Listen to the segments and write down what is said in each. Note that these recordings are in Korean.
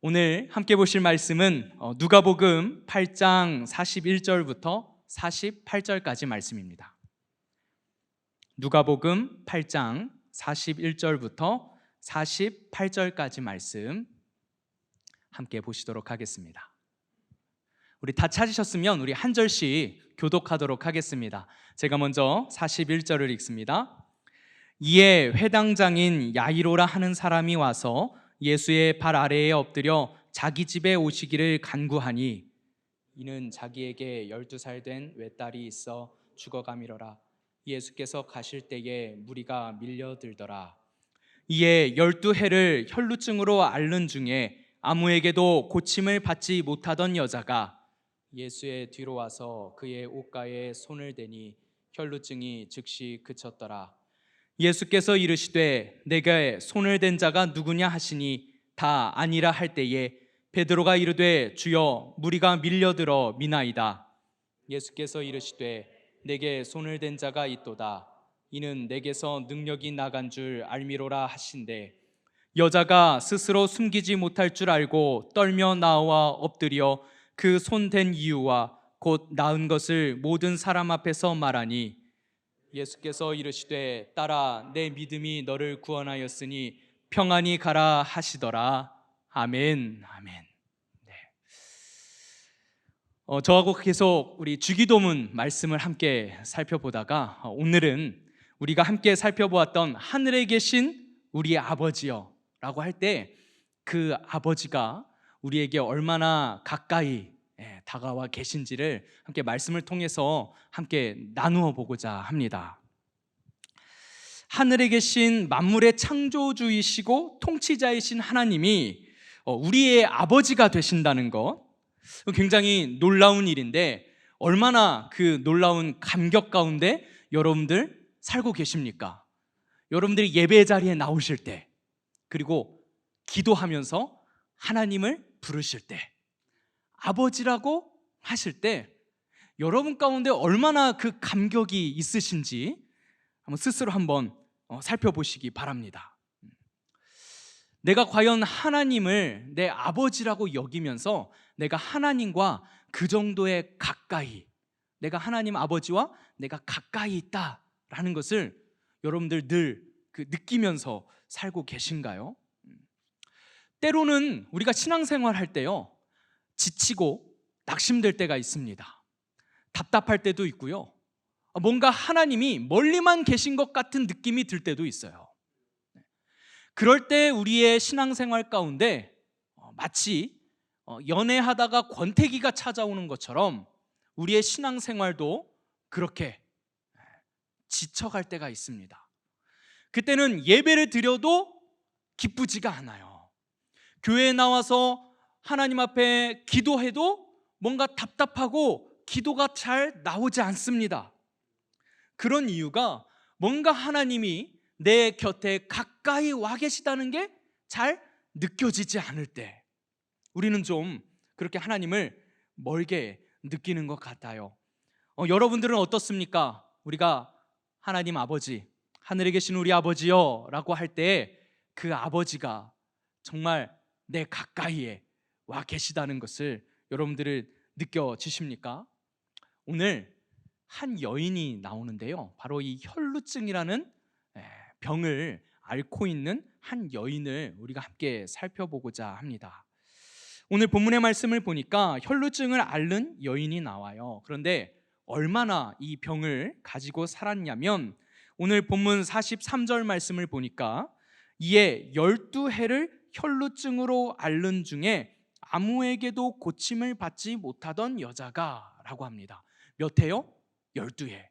오늘 함께 보실 말씀은 누가복음 8장 41절부터 48절까지 말씀입니다. 누가복음 8장 41절부터 48절까지 말씀 함께 보시도록 하겠습니다. 우리 다 찾으셨으면 우리 한 절씩 교독하도록 하겠습니다. 제가 먼저 41절을 읽습니다. 이에 회당장인 야이로라 하는 사람이 와서 예수의 발 아래에 엎드려 자기 집에 오시기를 간구하니, 이는 자기에게 12살 된 외딸이 있어 죽어가미러라. 예수께서 가실 때에 무리가 밀려들더라. 이에 12해를 혈루증으로 앓는 중에 아무에게도 고침을 받지 못하던 여자가 예수의 뒤로 와서 그의 옷가에 손을 대니 혈루증이 즉시 그쳤더라. 예수께서 이르시되 내게 손을 댄 자가 누구냐 하시니 다 아니라 할 때에 베드로가 이르되 주여 무리가 밀려들어 미나이다. 예수께서 이르시되 내게 손을 댄 자가 있도다. 이는 내게서 능력이 나간 줄 알미로라 하신대. 여자가 스스로 숨기지 못할 줄 알고 떨며 나와 엎드려 그 손 댄 이유와 곧 나은 것을 모든 사람 앞에서 말하니, 예수께서 이르시되 딸아 내 믿음이 너를 구원하였으니 평안히 가라 하시더라. 아멘. 아멘. 네. 저하고 계속 우리 주기도문 말씀을 함께 살펴보다가 오늘은 우리가 함께 살펴보았던 하늘에 계신 우리 아버지여 라고 할 때 그 아버지가 우리에게 얼마나 가까이 다가와 계신지를 함께 말씀을 통해서 함께 나누어 보고자 합니다. 하늘에 계신 만물의 창조주이시고 통치자이신 하나님이 우리의 아버지가 되신다는 것, 굉장히 놀라운 일인데 얼마나 그 놀라운 감격 가운데 여러분들 살고 계십니까? 여러분들이 예배 자리에 나오실 때, 그리고 기도하면서 하나님을 부르실 때, 아버지라고 하실 때 여러분 가운데 얼마나 그 감격이 있으신지 스스로 한번 살펴보시기 바랍니다. 내가 과연 하나님을 내 아버지라고 여기면서 내가 하나님과 그 정도의 가까이, 내가 하나님 아버지와 내가 가까이 있다라는 것을 여러분들 늘 느끼면서 살고 계신가요? 때로는 우리가 신앙생활 할 때요, 지치고 낙심될 때가 있습니다. 답답할 때도 있고요, 뭔가 하나님이 멀리만 계신 것 같은 느낌이 들 때도 있어요. 그럴 때 우리의 신앙생활 가운데 마치 연애하다가 권태기가 찾아오는 것처럼 우리의 신앙생활도 그렇게 지쳐갈 때가 있습니다. 그때는 예배를 드려도 기쁘지가 않아요. 교회에 나와서 하나님 앞에 기도해도 뭔가 답답하고 기도가 잘 나오지 않습니다. 그런 이유가 뭔가 하나님이 내 곁에 가까이 와 계시다는 게 잘 느껴지지 않을 때 우리는 좀 그렇게 하나님을 멀게 느끼는 것 같아요. 여러분들은 어떻습니까? 우리가 하나님 아버지, 하늘에 계신 우리 아버지요 라고 할 때 그 아버지가 정말 내 가까이에 와 계시다는 것을 여러분들은 느껴지십니까? 오늘 한 여인이 나오는데요, 바로 이 혈루증이라는 병을 앓고 있는 한 여인을 우리가 함께 살펴보고자 합니다. 오늘 본문의 말씀을 보니까 혈루증을 앓는 여인이 나와요. 그런데 얼마나 이 병을 가지고 살았냐면 오늘 본문 43절 말씀을 보니까 이에 12해를 혈루증으로 앓는 중에 아무에게도 고침을 받지 못하던 여자가 라고 합니다. 몇 해요? 12해.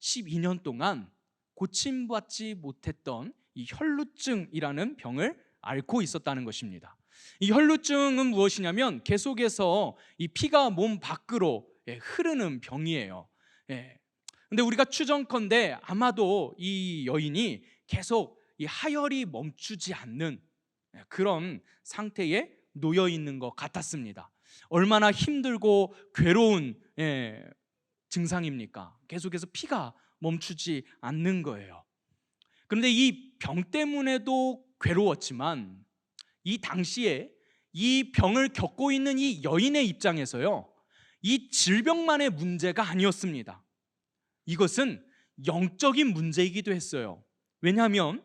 12년 동안 고침받지 못했던 이 혈루증이라는 병을 앓고 있었다는 것입니다. 이 혈루증은 무엇이냐면 계속해서 이 피가 몸 밖으로 흐르는 병이에요. 근데 우리가 추정컨대 아마도 이 여인이 계속 이 하혈이 멈추지 않는 그런 상태에 놓여 있는 것 같았습니다. 얼마나 힘들고 괴로운 증상입니까? 계속해서 피가 멈추지 않는 거예요. 그런데 이 병 때문에도 괴로웠지만 이 당시에 이 병을 겪고 있는 이 여인의 입장에서요, 이 질병만의 문제가 아니었습니다. 이것은 영적인 문제이기도 했어요. 왜냐하면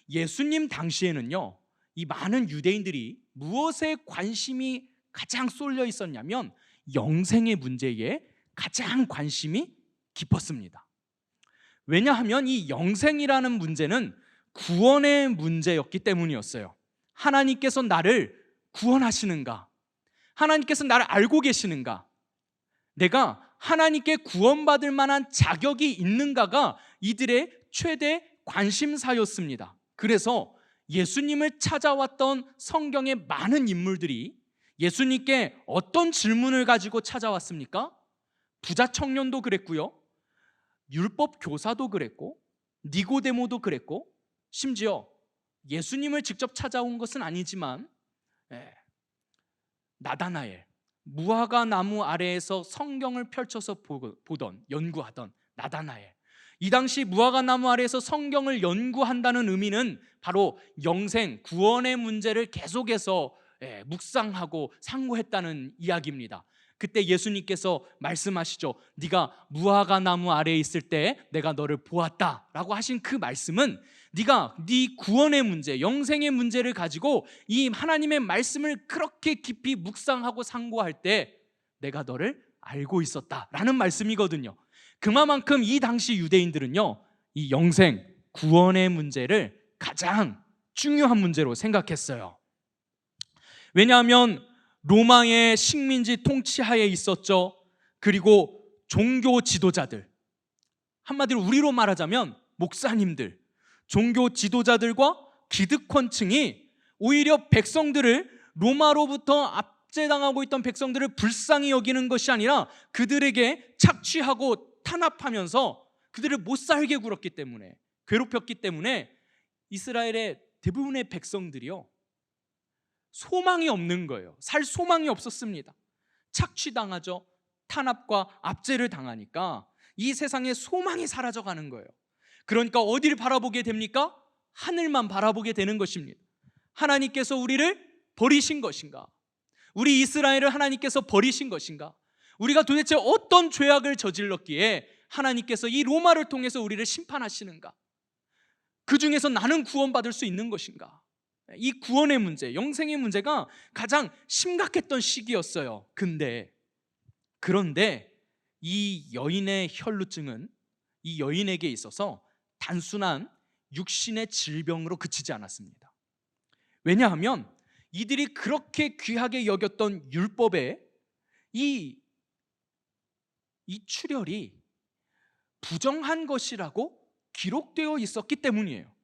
예수님 당시에는요, 이 많은 유대인들이 무엇에 관심이 가장 쏠려 있었냐면 영생의 문제에 가장 관심이 깊었습니다. 왜냐하면 이 영생이라는 문제는 구원의 문제였기 때문이었어요. 하나님께서 나를 구원하시는가? 하나님께서 나를 알고 계시는가? 내가 하나님께 구원받을 만한 자격이 있는가가 이들의 최대 관심사였습니다. 그래서 예수님을 찾아왔던 성경의 많은 인물들이 예수님께 어떤 질문을 가지고 찾아왔습니까? 부자 청년도 그랬고요, 율법 교사도 그랬고, 니고데모도 그랬고, 심지어 예수님을 직접 찾아온 것은 아니지만 나다나엘, 무화과 나무 아래에서 성경을 펼쳐서 보던, 연구하던 나다나엘, 이 당시 무화과 나무 아래에서 성경을 연구한다는 의미는 바로 영생, 구원의 문제를 계속해서 묵상하고 상고했다는 이야기입니다. 그때 예수님께서 말씀하시죠. 네가 무화과 나무 아래에 있을 때 내가 너를 보았다 라고 하신 그 말씀은 네가 네 구원의 문제, 영생의 문제를 가지고 이 하나님의 말씀을 그렇게 깊이 묵상하고 상고할 때 내가 너를 알고 있었다라는 말씀이거든요. 그만큼 이 당시 유대인들은요, 이 영생, 구원의 문제를 가장 중요한 문제로 생각했어요. 왜냐하면 로마의 식민지 통치하에 있었죠. 그리고 종교 지도자들, 한마디로 우리로 말하자면 목사님들, 종교 지도자들과 기득권층이 오히려 백성들을, 로마로부터 압제당하고 있던 백성들을 불쌍히 여기는 것이 아니라 그들에게 착취하고 탄압하면서 그들을 못 살게 굴었기 때문에, 괴롭혔기 때문에 이스라엘의 대부분의 백성들이요, 소망이 없는 거예요. 살 소망이 없었습니다. 착취당하죠. 탄압과 압제를 당하니까 이 세상에 소망이 사라져가는 거예요. 그러니까 어디를 바라보게 됩니까? 하늘만 바라보게 되는 것입니다. 하나님께서 우리를 버리신 것인가? 우리 이스라엘을 하나님께서 버리신 것인가? 우리가 도대체 어떤 죄악을 저질렀기에 하나님께서 이 로마를 통해서 우리를 심판하시는가? 그 중에서 나는 구원받을 수 있는 것인가? 이 구원의 문제, 영생의 문제가 가장 심각했던 시기였어요. 그런데 이 여인의 혈루증은 이 여인에게 있어서 단순한 육신의 질병으로 그치지 않았습니다. 왜냐하면 이들이 그렇게 귀하게 여겼던 율법에 이 출혈이 부정한 것이라고 기록되어 있었기 때문이에요.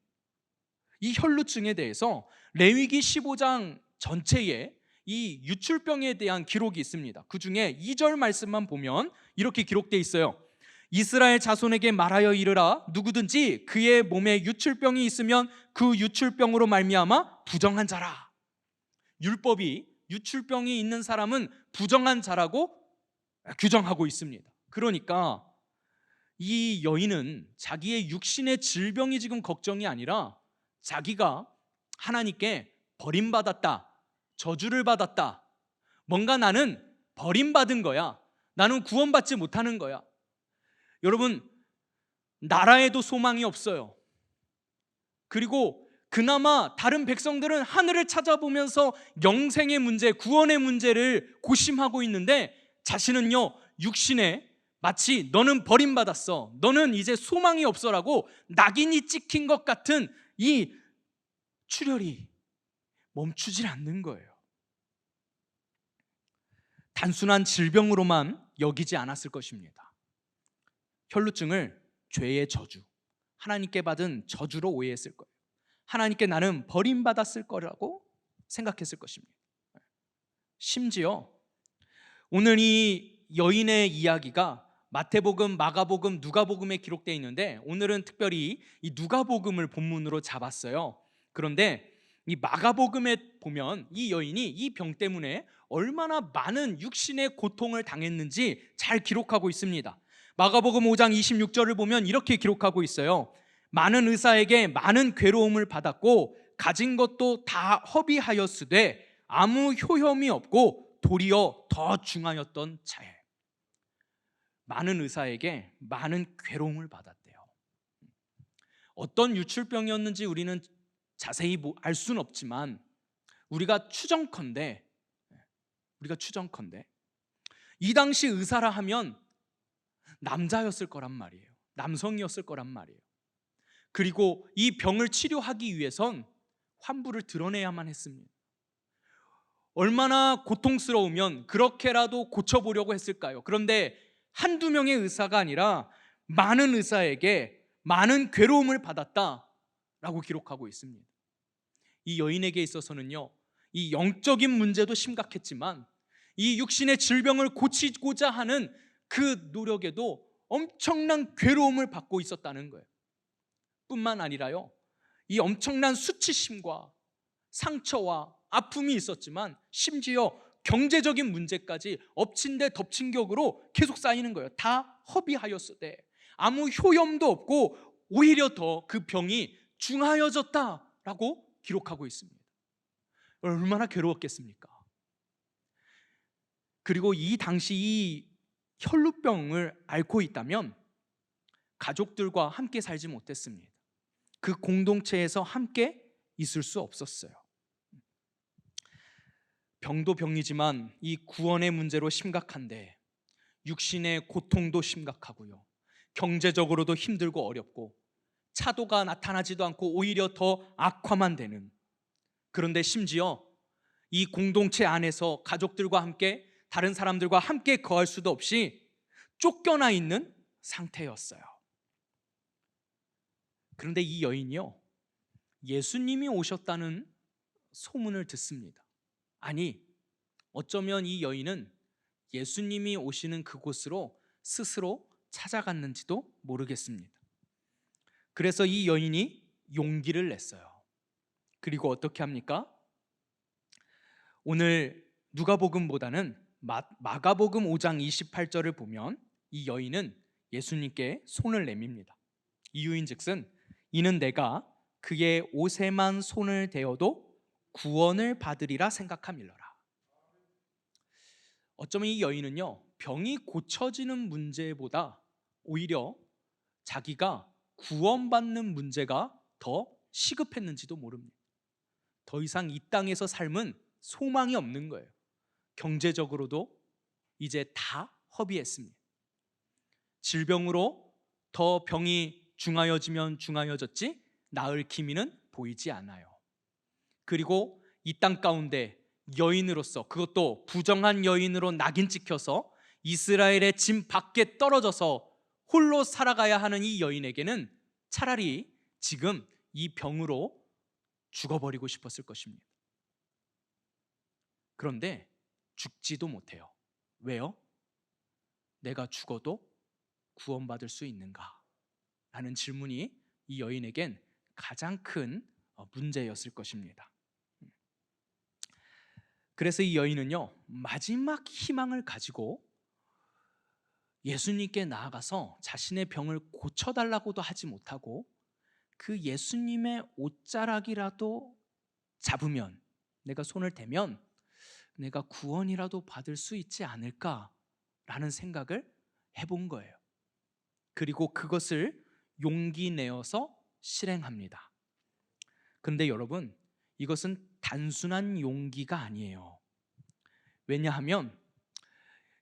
이 혈루증에 대해서 레위기 15장 전체에 이 유출병에 대한 기록이 있습니다. 그 중에 2절 말씀만 보면 이렇게 기록되어 있어요. 이스라엘 자손에게 말하여 이르라, 누구든지 그의 몸에 유출병이 있으면 그 유출병으로 말미암아 부정한 자라. 율법이 유출병이 있는 사람은 부정한 자라고 규정하고 있습니다. 그러니까 이 여인은 자기의 육신의 질병이 지금 걱정이 아니라 자기가 하나님께 버림받았다, 저주를 받았다, 뭔가 나는 버림받은 거야, 나는 구원받지 못하는 거야. 여러분, 나라에도 소망이 없어요. 그리고 그나마 다른 백성들은 하늘을 찾아보면서 영생의 문제, 구원의 문제를 고심하고 있는데 자신은요, 육신에 마치 너는 버림받았어, 너는 이제 소망이 없어라고 낙인이 찍힌 것 같은 이 출혈이 멈추질 않는 거예요. 단순한 질병으로만 여기지 않았을 것입니다. 혈루증을 죄의 저주, 하나님께 받은 저주로 오해했을 거예요. 하나님께 나는 버림받았을 거라고 생각했을 것입니다. 심지어 오늘 이 여인의 이야기가 마태복음, 마가복음, 누가복음에 기록되어 있는데 오늘은 특별히 이 누가복음을 본문으로 잡았어요. 그런데 이 마가복음에 보면 이 여인이 이 병 때문에 얼마나 많은 육신의 고통을 당했는지 잘 기록하고 있습니다. 마가복음 5장 26절을 보면 이렇게 기록하고 있어요. 많은 의사에게 많은 괴로움을 받았고 가진 것도 다 허비하였으되 아무 효험이 없고 도리어 더 중하였던 차에 많은 의사에게 많은 괴로움을 받았대요. 어떤 유출병이었는지 우리는 자세히 알 수는 없지만 우리가 추정컨대 이 당시 의사라 하면 남자였을 거란 말이에요. 남성이었을 거란 말이에요. 그리고 이 병을 치료하기 위해선 환부를 드러내야만 했습니다. 얼마나 고통스러우면 그렇게라도 고쳐보려고 했을까요? 그런데 한두 명의 의사가 아니라 많은 의사에게 많은 괴로움을 받았다라고 기록하고 있습니다. 이 여인에게 있어서는요, 이 영적인 문제도 심각했지만 이 육신의 질병을 고치고자 하는 그 노력에도 엄청난 괴로움을 받고 있었다는 거예요. 뿐만 아니라요, 이 엄청난 수치심과 상처와 아픔이 있었지만 심지어 경제적인 문제까지 엎친 데 덮친 격으로 계속 쌓이는 거예요. 다 허비하였으되 아무 효염도 없고 오히려 더 그 병이 중하여졌다라고 기록하고 있습니다. 얼마나 괴로웠겠습니까? 그리고 이 당시 이 혈루병을 앓고 있다면 가족들과 함께 살지 못했습니다. 그 공동체에서 함께 있을 수 없었어요. 병도 병이지만 이 구원의 문제로 심각한데 육신의 고통도 심각하고요, 경제적으로도 힘들고 어렵고 차도가 나타나지도 않고 오히려 더 악화만 되는, 그런데 심지어 이 공동체 안에서 가족들과 함께 다른 사람들과 함께 거할 수도 없이 쫓겨나 있는 상태였어요. 그런데 이 여인이요, 예수님이 오셨다는 소문을 듣습니다. 아니, 어쩌면 이 여인은 예수님이 오시는 그곳으로 스스로 찾아갔는지도 모르겠습니다. 그래서 이 여인이 용기를 냈어요. 그리고 어떻게 합니까? 오늘 누가복음보다는 마가복음 5장 28절을 보면 이 여인은 예수님께 손을 내밉니다. 이유인즉슨 이는 내가 그의 옷에만 손을 대어도 구원을 받으리라 생각함일러라. 어쩌면 이 여인은요, 병이 고쳐지는 문제보다 오히려 자기가 구원받는 문제가 더 시급했는지도 모릅니다. 더 이상 이 땅에서 삶은 소망이 없는 거예요. 경제적으로도 이제 다 허비했습니다. 질병으로 더 병이 중하여지면 중하여졌지 나을 기미는 보이지 않아요. 그리고 이 땅 가운데 여인으로서, 그것도 부정한 여인으로 낙인 찍혀서 이스라엘의 진 밖에 떨어져서 홀로 살아가야 하는 이 여인에게는 차라리 지금 이 병으로 죽어버리고 싶었을 것입니다. 그런데 죽지도 못해요. 왜요? 내가 죽어도 구원받을 수 있는가? 라는 질문이 이 여인에겐 가장 큰 문제였을 것입니다. 그래서 이 여인은요, 마지막 희망을 가지고 예수님께 나아가서 자신의 병을 고쳐달라고도 하지 못하고 그 예수님의 옷자락이라도 잡으면, 내가 손을 대면 내가 구원이라도 받을 수 있지 않을까라는 생각을 해본 거예요. 그리고 그것을 용기 내어서 실행합니다. 그런데 여러분, 이것은 단순한 용기가 아니에요. 왜냐하면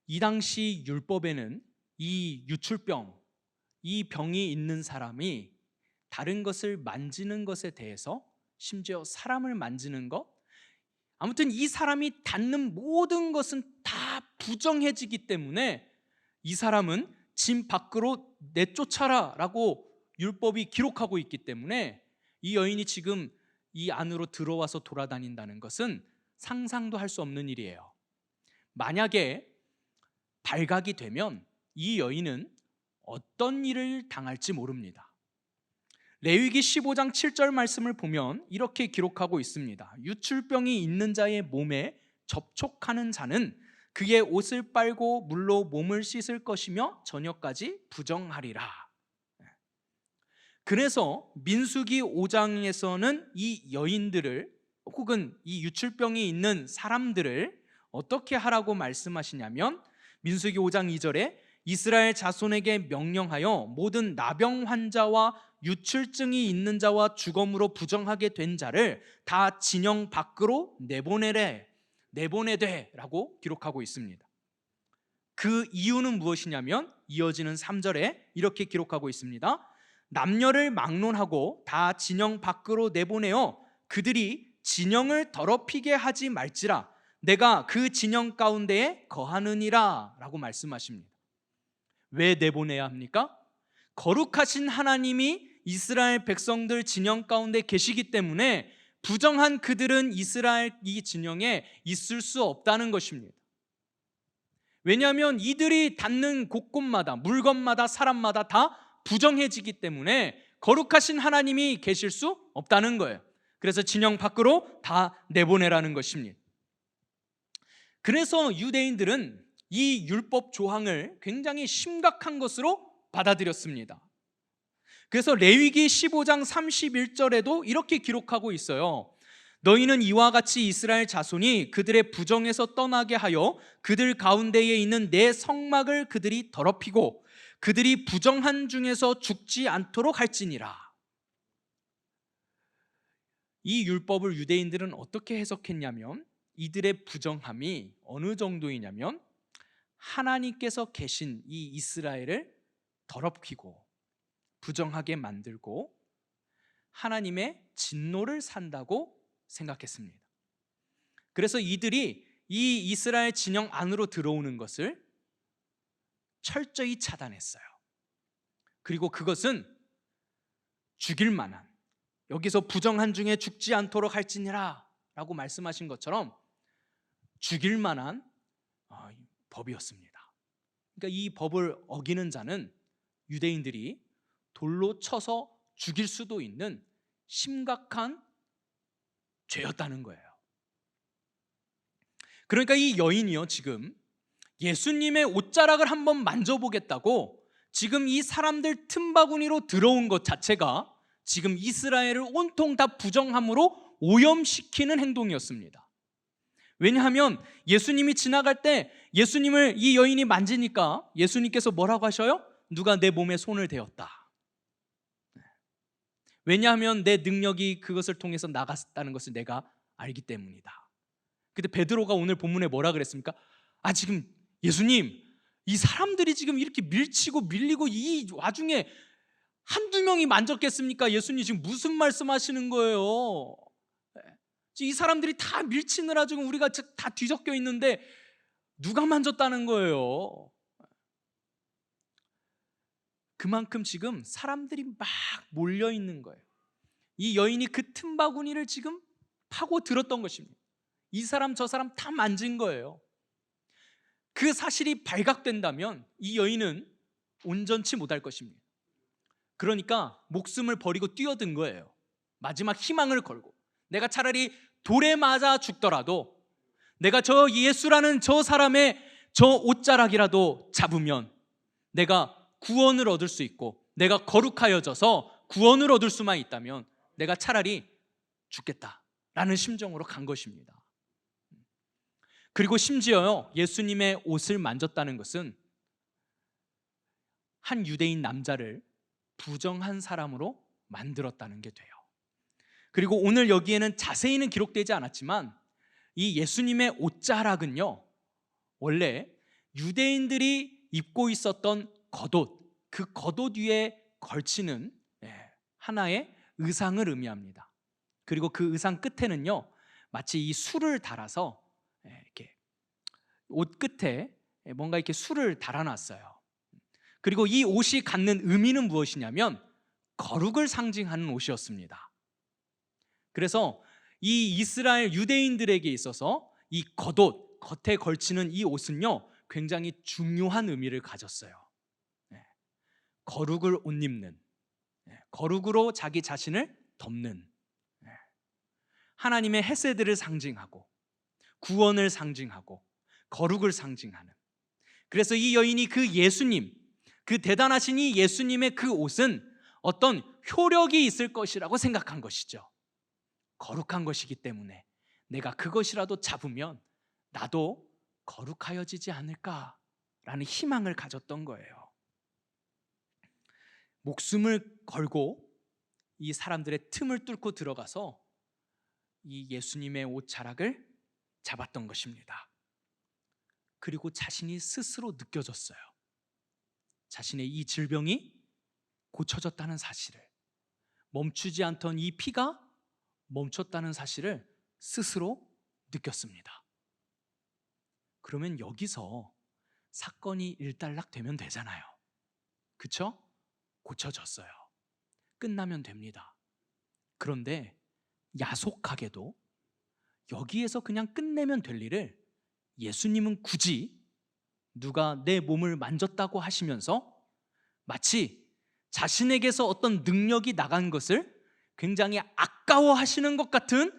이 당시 율법에는 이 유출병, 이 병이 있는 사람이 다른 것을 만지는 것에 대해서, 심지어 사람을 만지는 것, 아무튼 이 사람이 닿는 모든 것은 다 부정해지기 때문에 이 사람은 진 밖으로 내쫓아라 라고 율법이 기록하고 있기 때문에 이 여인이 지금 이 안으로 들어와서 돌아다닌다는 것은 상상도 할 수 없는 일이에요. 만약에 발각이 되면 이 여인은 어떤 일을 당할지 모릅니다. 레위기 15장 7절 말씀을 보면 이렇게 기록하고 있습니다. 유출병이 있는 자의 몸에 접촉하는 자는 그의 옷을 빨고 물로 몸을 씻을 것이며 저녁까지 부정하리라. 그래서 민수기 5장에서는 이 여인들을 혹은 이 유출병이 있는 사람들을 어떻게 하라고 말씀하시냐면 민수기 5장 2절에 이스라엘 자손에게 명령하여 모든 나병 환자와 유출증이 있는 자와 주검으로 부정하게 된 자를 다 진영 밖으로 내보내되라고 기록하고 있습니다. 그 이유는 무엇이냐면 이어지는 3절에 이렇게 기록하고 있습니다. 남녀를 막론하고 다 진영 밖으로 내보내어 그들이 진영을 더럽히게 하지 말지라 내가 그 진영 가운데에 거하느니라 라고 말씀하십니다. 왜 내보내야 합니까? 거룩하신 하나님이 이스라엘 백성들 진영 가운데 계시기 때문에 부정한 그들은 이스라엘 이 진영에 있을 수 없다는 것입니다. 왜냐하면 이들이 닿는 곳곳마다 물건마다 사람마다 다 부정해지기 때문에 거룩하신 하나님이 계실 수 없다는 거예요. 그래서 진영 밖으로 다 내보내라는 것입니다. 그래서 유대인들은 이 율법 조항을 굉장히 심각한 것으로 받아들였습니다. 그래서 레위기 15장 31절에도 이렇게 기록하고 있어요. 너희는 이와 같이 이스라엘 자손이 그들의 부정에서 떠나게 하여 그들 가운데에 있는 내 성막을 그들이 더럽히고 그들이 부정한 중에서 죽지 않도록 할지니라. 이 율법을 유대인들은 어떻게 해석했냐면 이들의 부정함이 어느 정도이냐면 하나님께서 계신 이 이스라엘을 더럽히고 부정하게 만들고 하나님의 진노를 산다고 생각했습니다. 그래서 이들이 이 이스라엘 진영 안으로 들어오는 것을 철저히 차단했어요. 그리고 그것은 죽일 만한, 여기서 부정한 중에 죽지 않도록 할지니라 라고 말씀하신 것처럼 죽일 만한 법이었습니다. 그러니까 이 법을 어기는 자는 유대인들이 돌로 쳐서 죽일 수도 있는 심각한 죄였다는 거예요. 그러니까 이 여인이요, 지금 예수님의 옷자락을 한번 만져보겠다고 지금 이 사람들 틈바구니로 들어온 것 자체가 지금 이스라엘을 온통 다 부정함으로 오염시키는 행동이었습니다. 왜냐하면 예수님이 지나갈 때 예수님을 이 여인이 만지니까 예수님께서 뭐라고 하셔요? 누가 내 몸에 손을 대었다. 왜냐하면 내 능력이 그것을 통해서 나갔다는 것을 내가 알기 때문이다. 근데 베드로가 오늘 본문에 뭐라 그랬습니까? 지금 예수님, 이 사람들이 지금 이렇게 밀치고 밀리고 이 와중에 한두 명이 만졌겠습니까? 예수님 지금 무슨 말씀하시는 거예요? 이 사람들이 다 밀치느라 지금 우리가 다 뒤섞여 있는데 누가 만졌다는 거예요? 그만큼 지금 사람들이 막 몰려 있는 거예요. 이 여인이 그 틈바구니를 지금 파고 들었던 것입니다. 이 사람 저 사람 다 만진 거예요. 그 사실이 발각된다면 이 여인은 온전치 못할 것입니다. 그러니까 목숨을 버리고 뛰어든 거예요. 마지막 희망을 걸고 내가 차라리 돌에 맞아 죽더라도 내가 저 예수라는 저 사람의 저 옷자락이라도 잡으면 내가 구원을 얻을 수 있고 내가 거룩하여져서 구원을 얻을 수만 있다면 내가 차라리 죽겠다라는 심정으로 간 것입니다. 그리고 심지어요, 예수님의 옷을 만졌다는 것은 한 유대인 남자를 부정한 사람으로 만들었다는 게 돼요. 그리고 오늘 여기에는 자세히는 기록되지 않았지만 이 예수님의 옷자락은요, 원래 유대인들이 입고 있었던 겉옷, 그 겉옷 위에 걸치는 하나의 의상을 의미합니다. 그리고 그 의상 끝에는요, 마치 이 술을 달아서 이렇게 옷 끝에 뭔가 이렇게 술을 달아놨어요. 그리고 이 옷이 갖는 의미는 무엇이냐면 거룩을 상징하는 옷이었습니다. 그래서 이 이스라엘 유대인들에게 있어서 이 겉옷, 겉에 걸치는 이 옷은요, 굉장히 중요한 의미를 가졌어요. 거룩을 옷 입는, 거룩으로 자기 자신을 덮는, 하나님의 헤세드를 상징하고 구원을 상징하고 거룩을 상징하는. 그래서 이 여인이 그 예수님, 그 대단하신 이 예수님의 그 옷은 어떤 효력이 있을 것이라고 생각한 것이죠. 거룩한 것이기 때문에 내가 그것이라도 잡으면 나도 거룩하여지지 않을까라는 희망을 가졌던 거예요. 목숨을 걸고 이 사람들의 틈을 뚫고 들어가서 이 예수님의 옷자락을 잡았던 것입니다. 그리고 자신이 스스로 느껴졌어요. 자신의 이 질병이 고쳐졌다는 사실을, 멈추지 않던 이 피가 멈췄다는 사실을 스스로 느꼈습니다. 그러면 여기서 사건이 일단락되면 되잖아요. 그쵸? 고쳐졌어요. 끝나면 됩니다. 그런데 야속하게도 여기에서 그냥 끝내면 될 일을 예수님은 굳이 누가 내 몸을 만졌다고 하시면서 마치 자신에게서 어떤 능력이 나간 것을 굉장히 아까워하시는 것 같은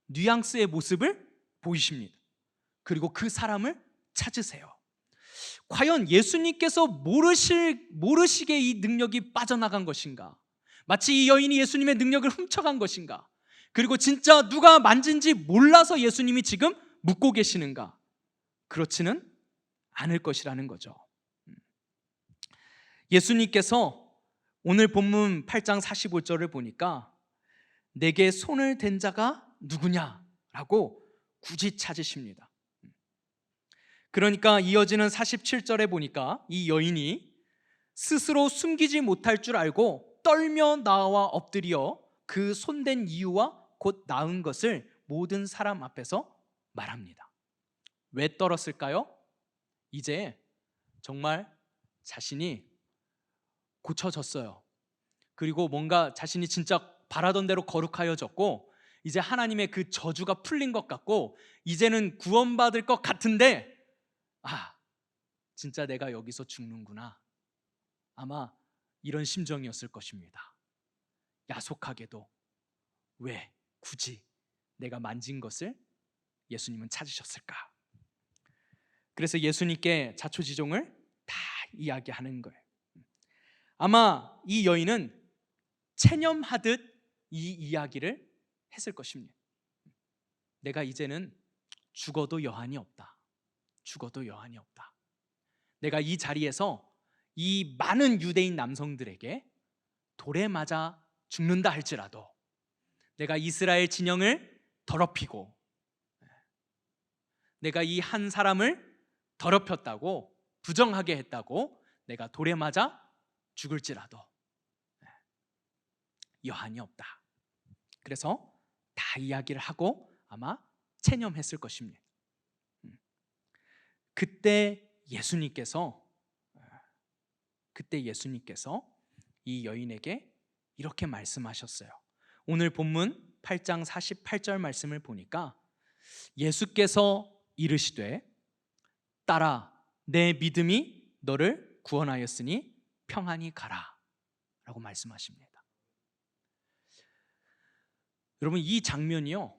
뉘앙스의 모습을 보이십니다. 그리고 그 사람을 찾으세요. 과연 예수님께서 모르시게 이 능력이 빠져나간 것인가? 마치 이 여인이 예수님의 능력을 훔쳐간 것인가? 그리고 진짜 누가 만진지 몰라서 예수님이 지금 묻고 계시는가? 그렇지는 않을 것이라는 거죠. 예수님께서 오늘 본문 8장 45절을 보니까 내게 손을 댄 자가 누구냐라고 굳이 찾으십니다. 그러니까 이어지는 47절에 보니까 이 여인이 스스로 숨기지 못할 줄 알고 떨며 나와 엎드려 그 손댄 이유와 곧 나은 것을 모든 사람 앞에서 말합니다. 왜 떨었을까요? 이제 정말 자신이 고쳐졌어요. 그리고 뭔가 자신이 진짜 바라던 대로 거룩하여졌고 이제 하나님의 그 저주가 풀린 것 같고 이제는 구원받을 것 같은데 진짜 내가 여기서 죽는구나. 아마 이런 심정이었을 것입니다. 야속하게도 왜 굳이 내가 만진 것을 예수님은 찾으셨을까? 그래서 예수님께 자초지종을 다 이야기하는 거예요. 아마 이 여인은 체념하듯 이 이야기를 했을 것입니다. 내가 이제는 죽어도 여한이 없다. 죽어도 여한이 없다. 내가 이 자리에서 이 많은 유대인 남성들에게 돌에 맞아 죽는다 할지라도 내가 이스라엘 진영을 더럽히고 내가 이 한 사람을 더럽혔다고 부정하게 했다고 내가 돌에 맞아 죽을지라도 여한이 없다. 그래서 다 이야기를 하고 아마 체념했을 것입니다. 그때 예수님께서 이 여인에게 이렇게 말씀하셨어요. 오늘 본문 8장 48절 말씀을 보니까 예수께서 이르시되 딸아 내 믿음이 너를 구원하였으니 평안히 가라 라고 말씀하십니다. 여러분 이 장면이요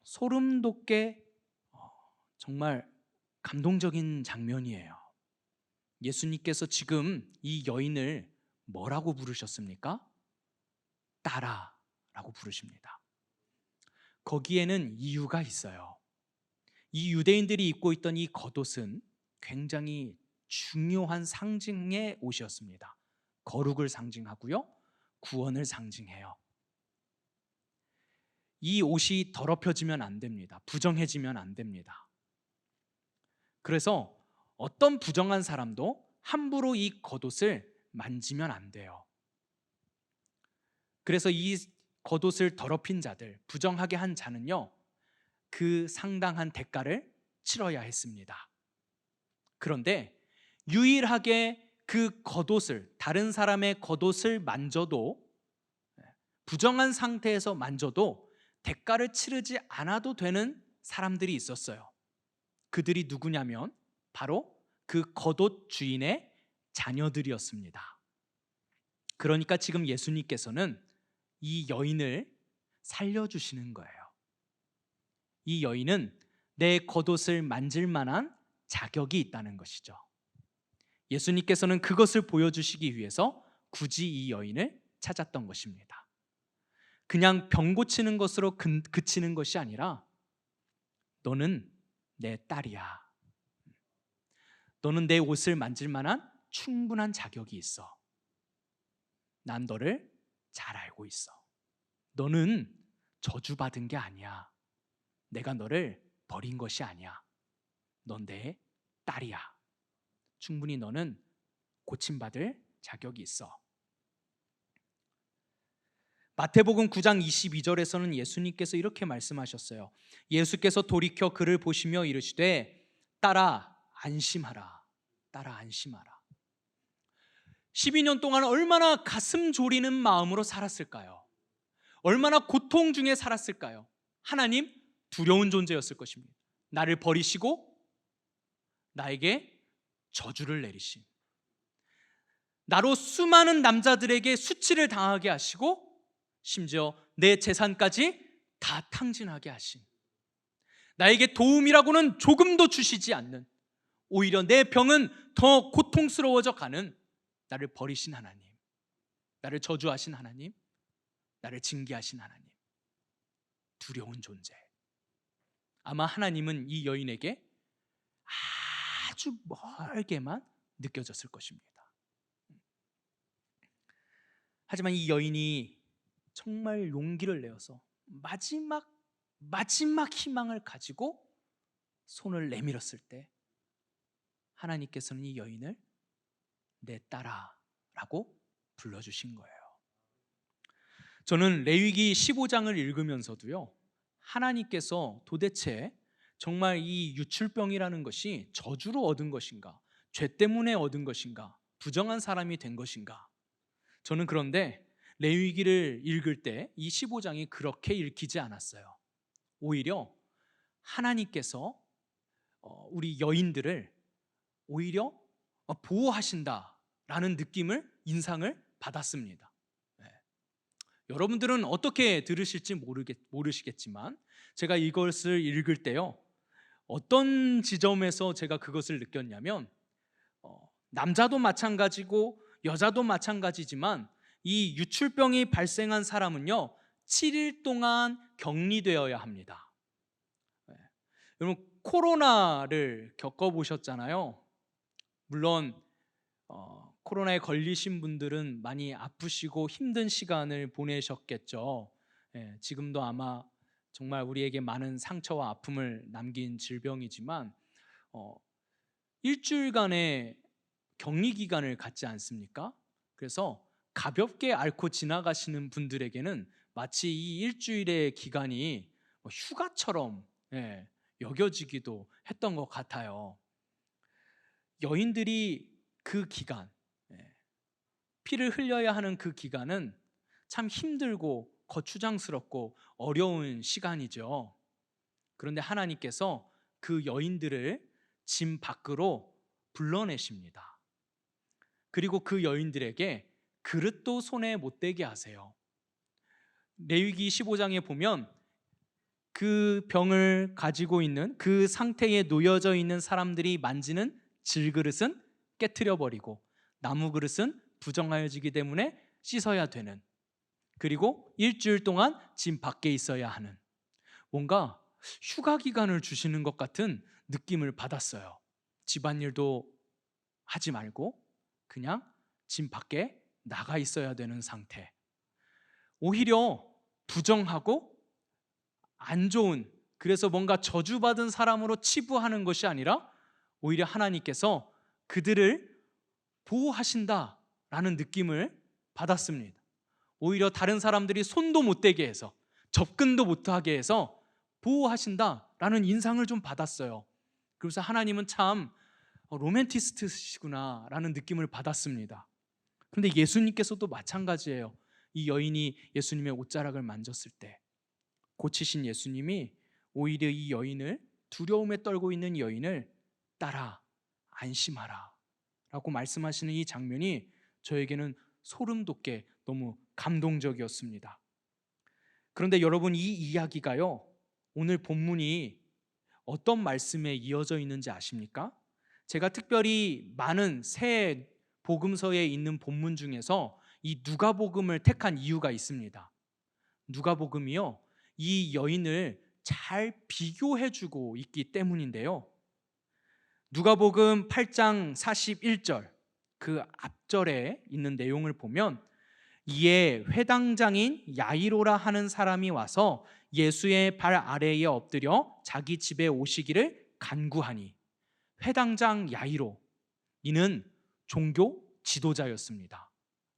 소름 돋게 정말 감동적인 장면이에요. 예수님께서 지금 이 여인을 뭐라고 부르셨습니까? 딸아 라고 부르십니다. 거기에는 이유가 있어요. 이 유대인들이 입고 있던 이 겉옷은 굉장히 중요한 상징의 옷이었습니다. 거룩을 상징하고요 구원을 상징해요. 이 옷이 더럽혀지면 안 됩니다. 부정해지면 안 됩니다. 그래서 어떤 부정한 사람도 함부로 이 겉옷을 만지면 안 돼요. 그래서 이 겉옷을 더럽힌 자들, 부정하게 한 자는요 그 상당한 대가를 치러야 했습니다. 그런데 유일하게 그 겉옷을, 다른 사람의 겉옷을 만져도, 부정한 상태에서 만져도 대가를 치르지 않아도 되는 사람들이 있었어요. 그들이 누구냐면 바로 그 겉옷 주인의 자녀들이었습니다. 그러니까 지금 예수님께서는 이 여인을 살려주시는 거예요. 이 여인은 내 겉옷을 만질 만한 자격이 있다는 것이죠. 예수님께서는 그것을 보여주시기 위해서 굳이 이 여인을 찾았던 것입니다. 그냥 병 고치는 것으로 그치는 것이 아니라 너는 내 딸이야. 너는 내 옷을 만질 만한 충분한 자격이 있어. 난 너를 잘 알고 있어. 너는 저주받은 게 아니야. 내가 너를 버린 것이 아니야. 넌 내 딸이야. 충분히 너는 고침받을 자격이 있어. 마태복음 9장 22절에서는 예수님께서 이렇게 말씀하셨어요. 예수께서 돌이켜 그를 보시며 이르시되 딸아 안심하라. 딸아 안심하라. 12년 동안 얼마나 가슴 졸이는 마음으로 살았을까요? 얼마나 고통 중에 살았을까요? 하나님 두려운 존재였을 것입니다. 나를 버리시고 나에게 저주를 내리신, 나로 수많은 남자들에게 수치를 당하게 하시고 심지어 내 재산까지 다 탕진하게 하신, 나에게 도움이라고는 조금도 주시지 않는, 오히려 내 병은 더 고통스러워져 가는 나를 버리신 하나님, 나를 저주하신 하나님, 나를 징계하신 하나님, 두려운 존재. 아마 하나님은 이 여인에게 아주 멀게만 느껴졌을 것입니다. 하지만 이 여인이 정말 용기를 내어서 마지막 희망을 가지고 손을 내밀었을 때 하나님께서는 이 여인을 내 딸아라고 불러주신 거예요. 저는 레위기 15장을 읽으면서도요, 하나님께서 도대체 정말 이 유출병이라는 것이 저주로 얻은 것인가, 죄 때문에 얻은 것인가, 부정한 사람이 된 것인가. 저는 그런데 레위기를 읽을 때 이 15장이 그렇게 읽히지 않았어요. 오히려 하나님께서 우리 여인들을 오히려 보호하신다라는 인상을 받았습니다. 네. 여러분들은 어떻게 들으실지 모르시겠지만 제가 이것을 읽을 때요, 어떤 지점에서 제가 그것을 느꼈냐면 남자도 마찬가지고 여자도 마찬가지지만 이 유출병이 발생한 사람은요 7일 동안 격리되어야 합니다. 네. 여러분 코로나를 겪어보셨잖아요. 물론 코로나에 걸리신 분들은 많이 아프시고 힘든 시간을 보내셨겠죠. 네. 지금도 아마 정말 우리에게 많은 상처와 아픔을 남긴 질병이지만 일주일간의 격리 기간을 갖지 않습니까? 그래서 가볍게 앓고 지나가시는 분들에게는 마치 이 일주일의 기간이 휴가처럼 여겨지기도 했던 것 같아요. 여인들이 그 기간, 피를 흘려야 하는 그 기간은 참 힘들고 거추장스럽고 어려운 시간이죠. 그런데 하나님께서 그 여인들을 짐 밖으로 불러내십니다. 그리고 그 여인들에게 그릇도 손에 못 대게 하세요. 레위기 15장에 보면 그 병을 가지고 있는, 그 상태에 놓여져 있는 사람들이 만지는 질그릇은 깨트려 버리고 나무 그릇은 부정하여지기 때문에 씻어야 되는, 그리고 일주일 동안 짐 밖에 있어야 하는, 뭔가 휴가 기간을 주시는 것 같은 느낌을 받았어요. 집안일도 하지 말고 그냥 짐 밖에 나가 있어야 되는 상태. 오히려 부정하고 안 좋은, 그래서 뭔가 저주받은 사람으로 치부하는 것이 아니라 오히려 하나님께서 그들을 보호하신다라는 느낌을 받았습니다. 오히려 다른 사람들이 손도 못 대게 해서, 접근도 못하게 해서 보호하신다라는 인상을 좀 받았어요. 그래서 하나님은 참 로맨티스트시구나 라는 느낌을 받았습니다. 그런데 예수님께서도 마찬가지예요. 이 여인이 예수님의 옷자락을 만졌을 때 고치신 예수님이 오히려 이 여인을, 두려움에 떨고 있는 여인을 딸아 안심하라 라고 말씀하시는 이 장면이 저에게는 소름 돋게 너무 감동적이었습니다. 그런데 여러분, 이 이야기가요, 오늘 본문이 어떤 말씀에 이어져 있는지 아십니까? 제가 특별히 많은 새 복음서에 있는 본문 중에서 이 누가복음을 택한 이유가 있습니다. 누가복음이요, 이 여인을 잘 비교해주고 있기 때문인데요. 누가복음 8장 41절 그 앞절에 있는 내용을 보면, 이에 회당장인 야이로라 하는 사람이 와서 예수의 발 아래에 엎드려 자기 집에 오시기를 간구하니, 회당장 야이로, 이는 종교 지도자였습니다.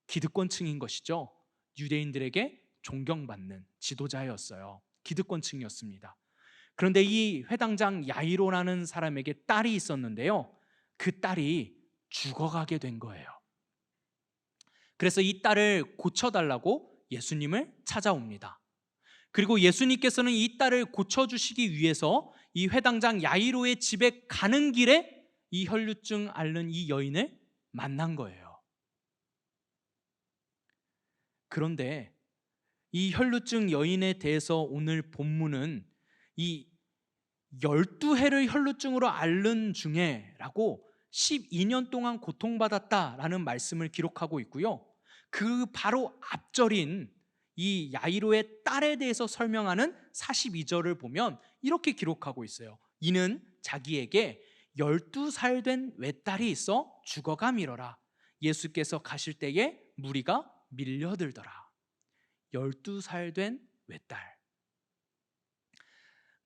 기득권층인 것이죠. 유대인들에게 존경받는 지도자였어요. 기득권층이었습니다. 그런데 이 회당장 야이로라는 사람에게 딸이 있었는데요, 그 딸이 죽어가게 된 거예요. 그래서 이 딸을 고쳐달라고 예수님을 찾아옵니다. 그리고 예수님께서는 이 딸을 고쳐주시기 위해서 이 회당장 야이로의 집에 가는 길에 이 혈루증 앓는 이 여인을 만난 거예요. 그런데 이 혈루증 여인에 대해서 오늘 본문은 이 12해를 혈루증으로 앓는 중에 라고 12년 동안 고통받았다라는 말씀을 기록하고 있고요, 그 바로 앞절인 이 야이로의 딸에 대해서 설명하는 42절을 보면 이렇게 기록하고 있어요. 이는 자기에게 12살 된 외딸이 있어 죽어가미러라. 예수께서 가실 때에 무리가 밀려들더라. 12살 된 외딸.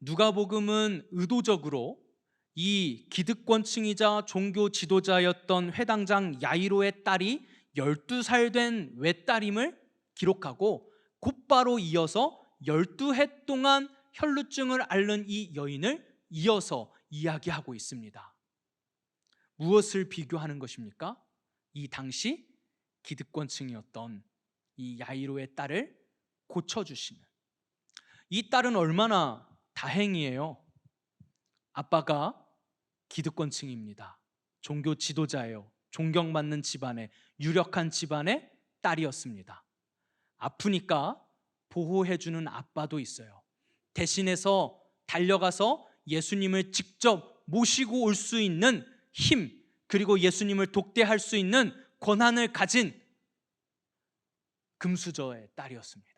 누가복음은 의도적으로 이 기득권층이자 종교 지도자였던 회당장 야이로의 딸이 12살 된 외딸임을 기록하고, 곧바로 이어서 12해 동안 혈루증을 앓는 이 여인을 이어서 이야기하고 있습니다. 무엇을 비교하는 것입니까? 이 당시 기득권층이었던 이 야이로의 딸을 고쳐주시는, 이 딸은 얼마나 다행이에요. 아빠가 기득권층입니다. 종교 지도자예요. 존경받는 집안의, 유력한 집안의 딸이었습니다. 아프니까 보호해주는 아빠도 있어요. 대신해서 달려가서 예수님을 직접 모시고 올 수 있는 힘, 그리고 예수님을 독대할 수 있는 권한을 가진 금수저의 딸이었습니다.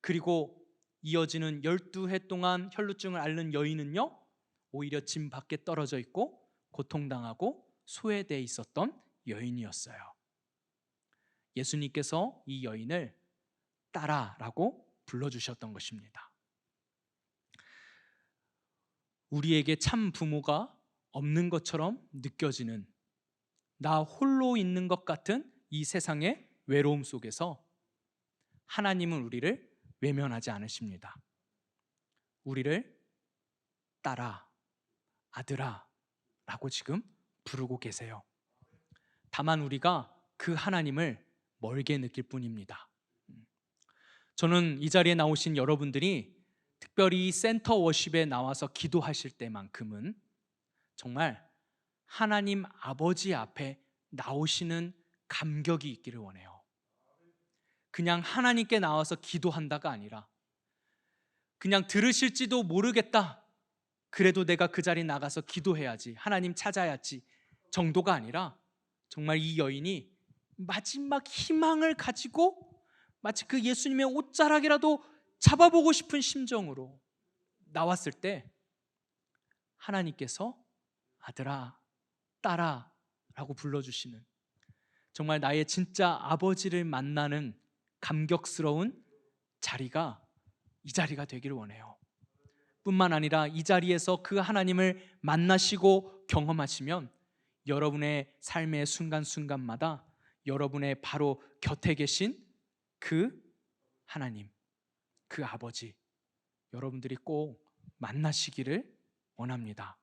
그리고 이어지는 12해 동안 혈루증을 앓는 여인은요, 오히려 집 밖에 떨어져 있고 고통당하고 소외되어 있었던 여인이었어요. 예수님께서 이 여인을 딸아라고 불러주셨던 것입니다. 우리에게 참 부모가 없는 것처럼 느껴지는, 나 홀로 있는 것 같은 이 세상의 외로움 속에서 하나님은 우리를 외면하지 않으십니다. 우리를 딸아, 아들아 라고 지금 부르고 계세요. 다만 우리가 그 하나님을 멀게 느낄 뿐입니다. 저는 이 자리에 나오신 여러분들이 특별히 센터 워십에 나와서 기도하실 때만큼은 정말 하나님 아버지 앞에 나오시는 감격이 있기를 원해요. 그냥 하나님께 나와서 기도한다가 아니라, 그냥 들으실지도 모르겠다, 그래도 내가 그 자리에 나가서 기도해야지, 하나님 찾아야지 정도가 아니라, 정말 이 여인이 마지막 희망을 가지고 마치 그 예수님의 옷자락이라도 잡아보고 싶은 심정으로 나왔을 때 하나님께서 아들아, 딸아 라고 불러주시는, 정말 나의 진짜 아버지를 만나는 감격스러운 자리가 이 자리가 되기를 원해요. 뿐만 아니라 이 자리에서 그 하나님을 만나시고 경험하시면 여러분의 삶의 순간순간마다 여러분의 바로 곁에 계신 그 하나님, 그 아버지, 여러분들이 꼭 만나시기를 원합니다.